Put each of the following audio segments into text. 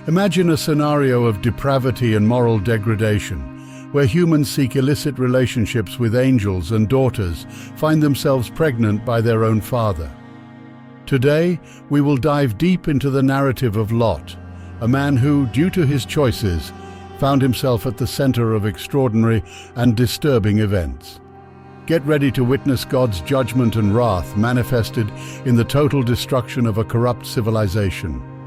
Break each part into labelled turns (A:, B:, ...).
A: Imagine a scenario of depravity and moral degradation, where humans seek illicit relationships with angels and daughters, find themselves pregnant by their own father. Today, we will dive deep into the narrative of Lot, a man who, due to his choices, found himself at the center of extraordinary and disturbing events. Get ready to witness God's judgment and wrath manifested in the total destruction of a corrupt civilization.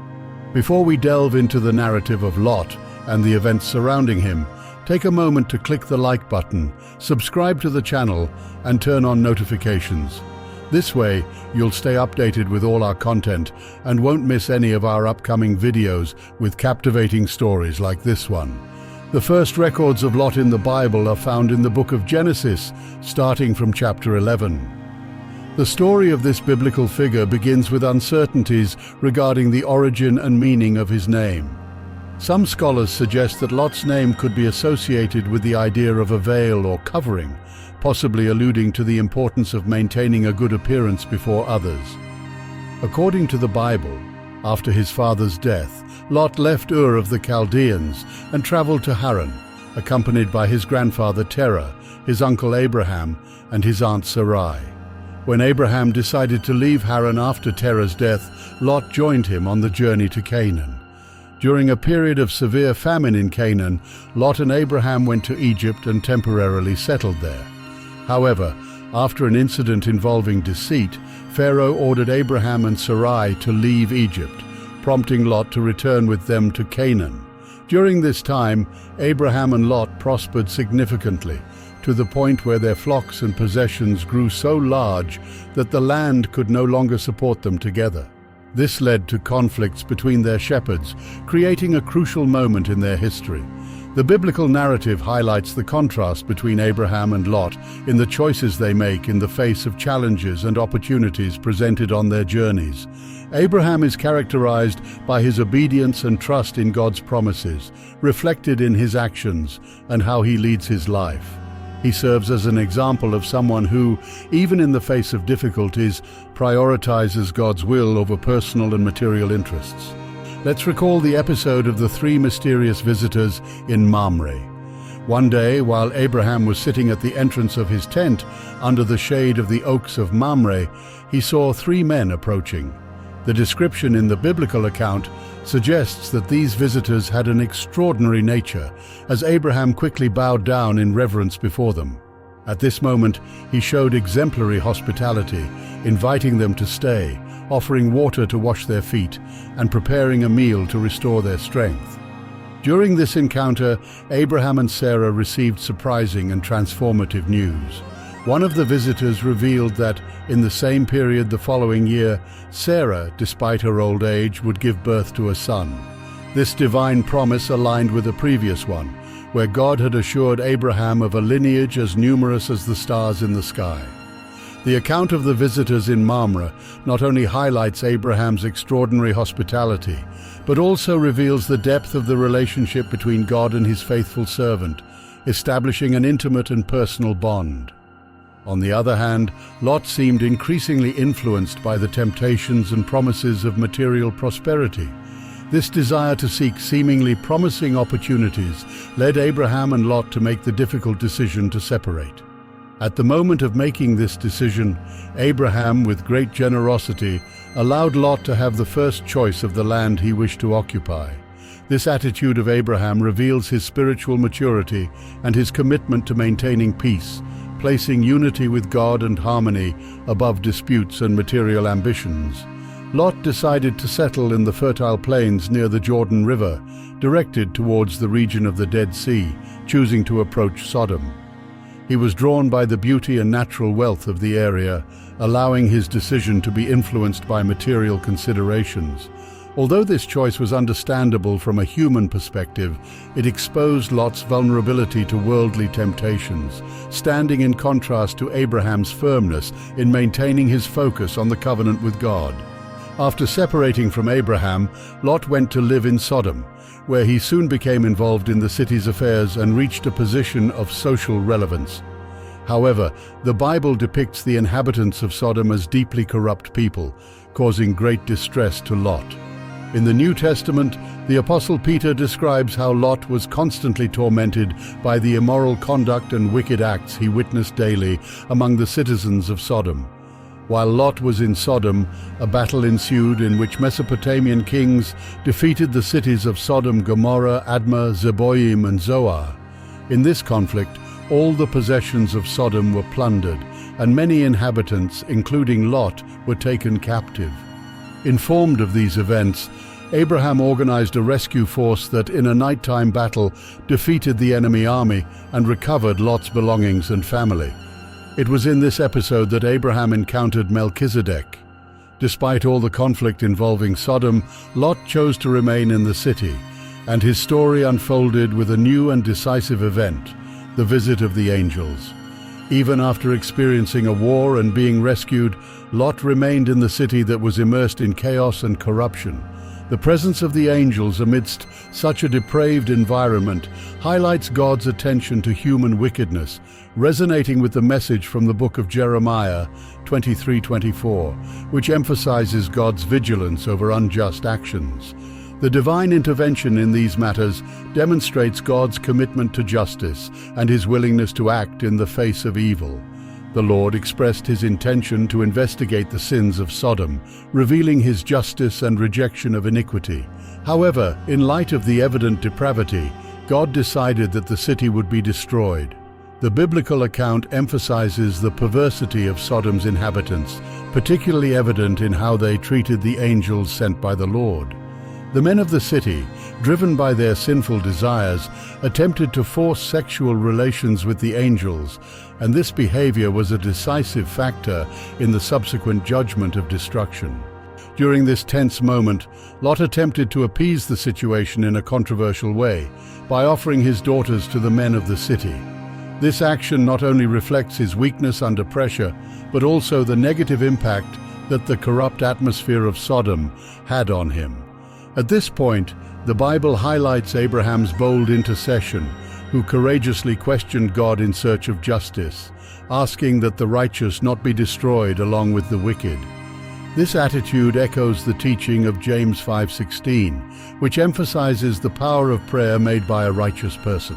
A: Before we delve into the narrative of Lot and the events surrounding him, take a moment to click the like button, subscribe to the channel, and turn on notifications. This way, you'll stay updated with all our content and won't miss any of our upcoming videos with captivating stories like this one. The first records of Lot in the Bible are found in the book of Genesis, starting from chapter 11. The story of this biblical figure begins with uncertainties regarding the origin and meaning of his name. Some scholars suggest that Lot's name could be associated with the idea of a veil or covering, possibly alluding to the importance of maintaining a good appearance before others. According to the Bible, after his father's death, Lot left Ur of the Chaldeans and traveled to Haran, accompanied by his grandfather Terah, his uncle Abraham, and his aunt Sarai. When Abraham decided to leave Haran after Terah's death, Lot joined him on the journey to Canaan. During a period of severe famine in Canaan, Lot and Abraham went to Egypt and temporarily settled there. However, after an incident involving deceit, Pharaoh ordered Abraham and Sarai to leave Egypt, prompting Lot to return with them to Canaan. During this time, Abraham and Lot prospered significantly, to the point where their flocks and possessions grew so large that the land could no longer support them together. This led to conflicts between their shepherds, creating a crucial moment in their history. The biblical narrative highlights the contrast between Abraham and Lot in the choices they make in the face of challenges and opportunities presented on their journeys. Abraham is characterized by his obedience and trust in God's promises, reflected in his actions and how he leads his life. He serves as an example of someone who, even in the face of difficulties, prioritizes God's will over personal and material interests. Let's recall the episode of the three mysterious visitors in Mamre. One day, while Abraham was sitting at the entrance of his tent under the shade of the oaks of Mamre, he saw three men approaching. The description in the biblical account suggests that these visitors had an extraordinary nature, as Abraham quickly bowed down in reverence before them. At this moment, he showed exemplary hospitality, inviting them to stay, offering water to wash their feet, and preparing a meal to restore their strength. During this encounter, Abraham and Sarah received surprising and transformative news. One of the visitors revealed that, in the same period the following year, Sarah, despite her old age, would give birth to a son. This divine promise aligned with a previous one, where God had assured Abraham of a lineage as numerous as the stars in the sky. The account of the visitors in Mamre not only highlights Abraham's extraordinary hospitality, but also reveals the depth of the relationship between God and his faithful servant, establishing an intimate and personal bond. On the other hand, Lot seemed increasingly influenced by the temptations and promises of material prosperity. This desire to seek seemingly promising opportunities led Abraham and Lot to make the difficult decision to separate. At the moment of making this decision, Abraham, with great generosity, allowed Lot to have the first choice of the land he wished to occupy. This attitude of Abraham reveals his spiritual maturity and his commitment to maintaining peace, placing unity with God and harmony above disputes and material ambitions. Lot decided to settle in the fertile plains near the Jordan River, directed towards the region of the Dead Sea, choosing to approach Sodom. He was drawn by the beauty and natural wealth of the area, allowing his decision to be influenced by material considerations. Although this choice was understandable from a human perspective, it exposed Lot's vulnerability to worldly temptations, standing in contrast to Abraham's firmness in maintaining his focus on the covenant with God. After separating from Abraham, Lot went to live in Sodom, where he soon became involved in the city's affairs and reached a position of social relevance. However, the Bible depicts the inhabitants of Sodom as deeply corrupt people, causing great distress to Lot. In the New Testament, the Apostle Peter describes how Lot was constantly tormented by the immoral conduct and wicked acts he witnessed daily among the citizens of Sodom. While Lot was in Sodom, a battle ensued in which Mesopotamian kings defeated the cities of Sodom, Gomorrah, Admah, Zeboim, and Zoar. In this conflict, all the possessions of Sodom were plundered, and many inhabitants, including Lot, were taken captive. Informed of these events, Abraham organized a rescue force that, in a nighttime battle, defeated the enemy army and recovered Lot's belongings and family. It was in this episode that Abraham encountered Melchizedek. Despite all the conflict involving Sodom, Lot chose to remain in the city, and his story unfolded with a new and decisive event, the visit of the angels. Even after experiencing a war and being rescued, Lot remained in the city that was immersed in chaos and corruption. The presence of the angels amidst such a depraved environment highlights God's attention to human wickedness, resonating with the message from the book of Jeremiah 23:24, which emphasizes God's vigilance over unjust actions. The divine intervention in these matters demonstrates God's commitment to justice and his willingness to act in the face of evil. The Lord expressed his intention to investigate the sins of Sodom, revealing his justice and rejection of iniquity. However, in light of the evident depravity, God decided that the city would be destroyed. The biblical account emphasizes the perversity of Sodom's inhabitants, particularly evident in how they treated the angels sent by the Lord. The men of the city, driven by their sinful desires, attempted to force sexual relations with the angels, and this behavior was a decisive factor in the subsequent judgment of destruction. During this tense moment, Lot attempted to appease the situation in a controversial way by offering his daughters to the men of the city. This action not only reflects his weakness under pressure, but also the negative impact that the corrupt atmosphere of Sodom had on him. At this point, the Bible highlights Abraham's bold intercession, who courageously questioned God in search of justice, asking that the righteous not be destroyed along with the wicked. This attitude echoes the teaching of James 5:16, which emphasizes the power of prayer made by a righteous person.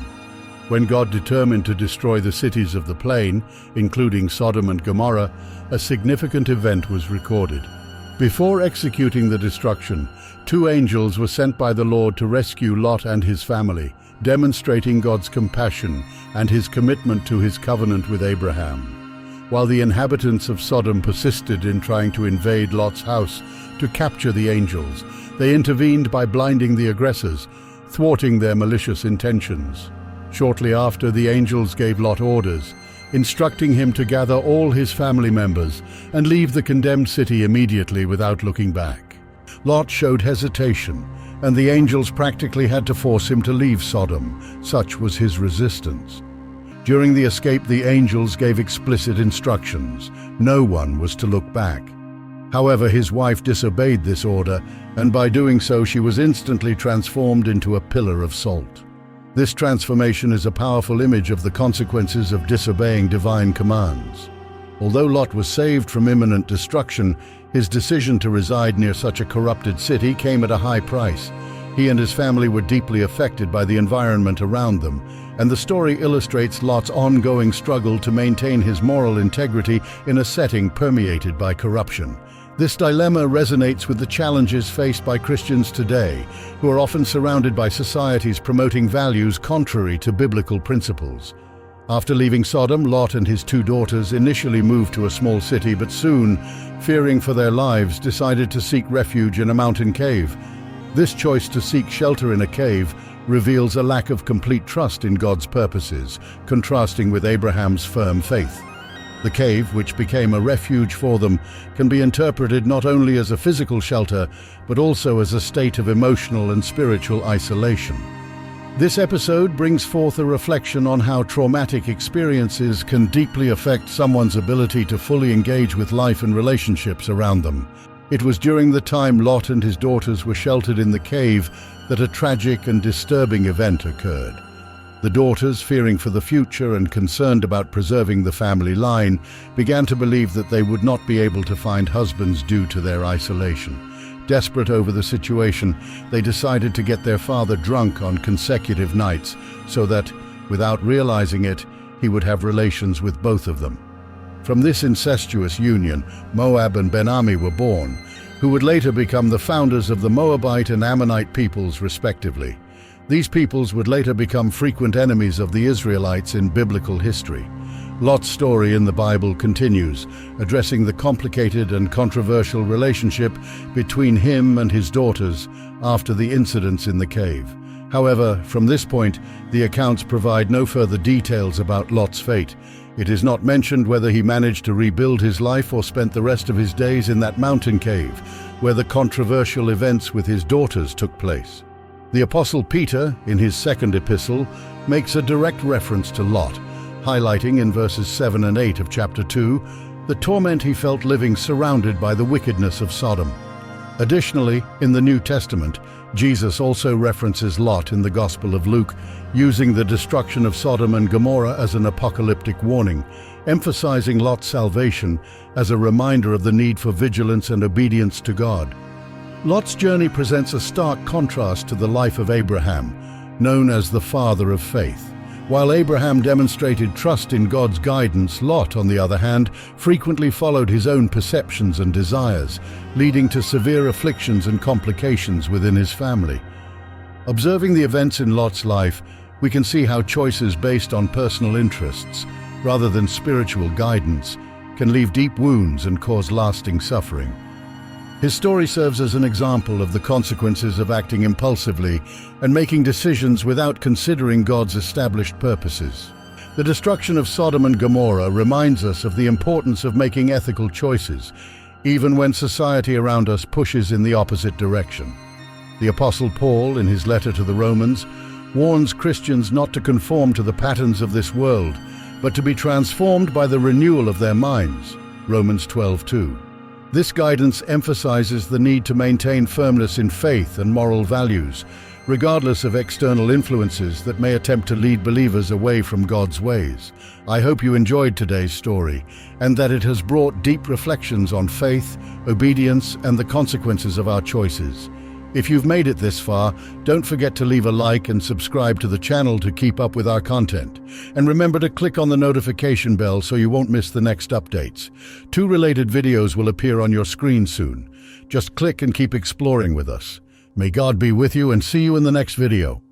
A: When God determined to destroy the cities of the plain, including Sodom and Gomorrah, a significant event was recorded. Before executing the destruction, 2 angels were sent by the Lord to rescue Lot and his family, demonstrating God's compassion and his commitment to his covenant with Abraham. While the inhabitants of Sodom persisted in trying to invade Lot's house to capture the angels, they intervened by blinding the aggressors, thwarting their malicious intentions. Shortly after, the angels gave Lot orders, instructing him to gather all his family members and leave the condemned city immediately without looking back. Lot showed hesitation, and the angels practically had to force him to leave Sodom. Such was his resistance. During the escape, the angels gave explicit instructions. No one was to look back. However, his wife disobeyed this order, and by doing so, she was instantly transformed into a pillar of salt. This transformation is a powerful image of the consequences of disobeying divine commands. Although Lot was saved from imminent destruction, his decision to reside near such a corrupted city came at a high price. He and his family were deeply affected by the environment around them, and the story illustrates Lot's ongoing struggle to maintain his moral integrity in a setting permeated by corruption. This dilemma resonates with the challenges faced by Christians today, who are often surrounded by societies promoting values contrary to biblical principles. After leaving Sodom, Lot and his 2 daughters initially moved to a small city, but soon, fearing for their lives, decided to seek refuge in a mountain cave. This choice to seek shelter in a cave reveals a lack of complete trust in God's purposes, contrasting with Abraham's firm faith. The cave, which became a refuge for them, can be interpreted not only as a physical shelter, but also as a state of emotional and spiritual isolation. This episode brings forth a reflection on how traumatic experiences can deeply affect someone's ability to fully engage with life and relationships around them. It was during the time Lot and his daughters were sheltered in the cave that a tragic and disturbing event occurred. The daughters, fearing for the future and concerned about preserving the family line, began to believe that they would not be able to find husbands due to their isolation. Desperate over the situation, they decided to get their father drunk on consecutive nights so that, without realizing it, he would have relations with both of them. From this incestuous union, Moab and Ben-Ami were born, who would later become the founders of the Moabite and Ammonite peoples, respectively. These peoples would later become frequent enemies of the Israelites in biblical history. Lot's story in the Bible continues, addressing the complicated and controversial relationship between him and his daughters after the incidents in the cave. However, from this point, the accounts provide no further details about Lot's fate. It is not mentioned whether he managed to rebuild his life or spent the rest of his days in that mountain cave, where the controversial events with his daughters took place. The Apostle Peter, in his second epistle, makes a direct reference to Lot, highlighting in verses 7 and 8 of chapter 2 the torment he felt living surrounded by the wickedness of Sodom. Additionally, in the New Testament, Jesus also references Lot in the Gospel of Luke, using the destruction of Sodom and Gomorrah as an apocalyptic warning, emphasizing Lot's salvation as a reminder of the need for vigilance and obedience to God. Lot's journey presents a stark contrast to the life of Abraham, known as the father of faith. While Abraham demonstrated trust in God's guidance, Lot, on the other hand, frequently followed his own perceptions and desires, leading to severe afflictions and complications within his family. Observing the events in Lot's life, we can see how choices based on personal interests, rather than spiritual guidance, can leave deep wounds and cause lasting suffering. His story serves as an example of the consequences of acting impulsively and making decisions without considering God's established purposes. The destruction of Sodom and Gomorrah reminds us of the importance of making ethical choices, even when society around us pushes in the opposite direction. The Apostle Paul, in his letter to the Romans, warns Christians not to conform to the patterns of this world, but to be transformed by the renewal of their minds. Romans 12:2. This guidance emphasizes the need to maintain firmness in faith and moral values, regardless of external influences that may attempt to lead believers away from God's ways. I hope you enjoyed today's story, and that it has brought deep reflections on faith, obedience, and the consequences of our choices. If you've made it this far, don't forget to leave a like and subscribe to the channel to keep up with our content. And remember to click on the notification bell so you won't miss the next updates. 2 related videos will appear on your screen soon. Just click and keep exploring with us. May God be with you, and see you in the next video.